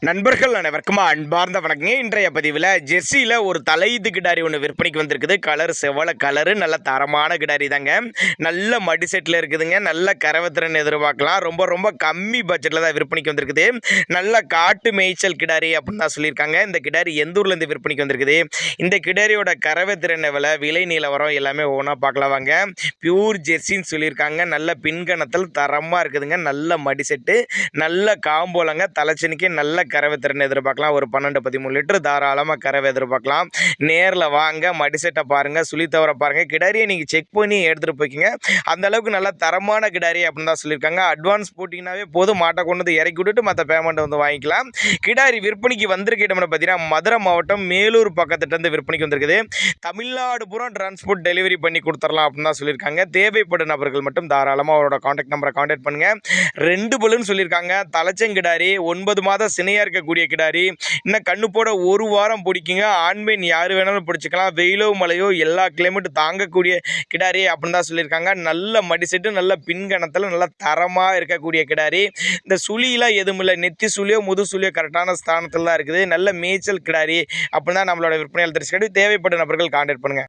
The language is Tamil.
நண்பர்கள் அனைவருக்கும் அன்பார்ந்த வணக்கங்க. இன்றைய பதிவில் ஜெர்சியில் ஒரு தலையீத்து கிடாரி ஒன்று விற்பனைக்கு வந்திருக்குது. கலர் செவல கலரு, நல்ல தரமான கிடாரி தாங்க. நல்ல மடி செட்டில் இருக்குதுங்க. நல்ல கறவைத்திறன் எதிர்பார்க்கலாம். ரொம்ப ரொம்ப கம்மி பட்ஜெட்டில் தான் விற்பனைக்கு வந்திருக்குது. நல்ல காட்டு மேய்ச்சல் கிடாரி அப்படின்னு தான் சொல்லியிருக்காங்க. இந்த கிடாரி எந்த ஊர்லேருந்து விற்பனைக்கு வந்திருக்குது, இந்த கிடாரியோட கறவைத்திறன் எவ்வளோ, விலை நிலவரம் எல்லாமே ஒவ்வொன்றா பார்க்கலாம் வாங்க. பியூர் ஜெர்சின்னு சொல்லியிருக்காங்க. நல்ல பின்கணத்தில் தரமாக இருக்குதுங்க. நல்ல மடி செட்டு, நல்ல காம்போலங்க. தலைச்சனிக்கு நல்ல கறவை திறன் எதிர்பார்க்கலாம். ஒரு 12-13 லிட்டர் தாராளமாக கறவை எதிர்பார்க்கலாம். நேரில் வாங்க, மடிசெட்டை பாருங்கள், சுழி தவற பாருங்கள், கிடாரியை நீங்கள் செக் பண்ணி எடுத்துகிட்டு போய்க்கிங்க. அந்த அளவுக்கு நல்ல தரமான கிடாரி அப்படின்னு தான் சொல்லியிருக்காங்க. அட்வான்ஸ் போட்டிங்கனாவே போதும், மாட்டை கொண்டு வந்து இறக்கி விட்டுட்டு மற்ற பேமெண்ட் வந்து வாங்கிக்கலாம். கிடாரி விற்பனைக்கு வந்திருக்க இடம்னு பார்த்தீங்கன்னா மதுரை மாவட்டம் மேலூர் பக்கத்துலேருந்து விற்பனைக்கு வந்திருக்குது. தமிழ்நாடு பூரா டிரான்ஸ்போர்ட் டெலிவரி பண்ணி கொடுத்துடலாம் அப்படின்னு தான் சொல்லியிருக்காங்க. தேவைப்படும் நபர்கள் மட்டும் தாராளமாக அவரோட கான்டாக்ட் நம்பரை கான்டாக்ட் பண்ணுங்கள். 2 பல்லுன்னு சொல்லியிருக்காங்க. தலைச்சங்கிடாரி, 9 மாதம் சினையாக இருக்கக்கூடிய கிடாரி. இன்னும் கண்ணு போட 1 வாரம் பிடிக்குங்க. ஆண்மீன் யார் வேணாலும் பிடிச்சிக்கலாம். வெயிலோ மழையோ எல்லா கிளைமேட்டும் தாங்கக்கூடிய கிடாரி அப்படின்னு தான் சொல்லியிருக்காங்க. நல்ல மடி செட்டு, நல்ல பின்கணத்தில் நல்ல தரமாக இருக்கக்கூடிய கிடாரி. இந்த சுழியெலாம் எதுவும் இல்லை. நெத்தி சுழியோ முது சுழியோ கரெக்டான ஸ்தானத்தில் தான் இருக்குது. நல்ல மேய்ச்சல் கிடாரி அப்படின்னு தான் நம்மளோட விற்பனையாளர் தெரிவிச்சுக்கிட்டு தேவைப்பட்ட நபர்கள் கான்டாக்ட் பண்ணுங்கள்.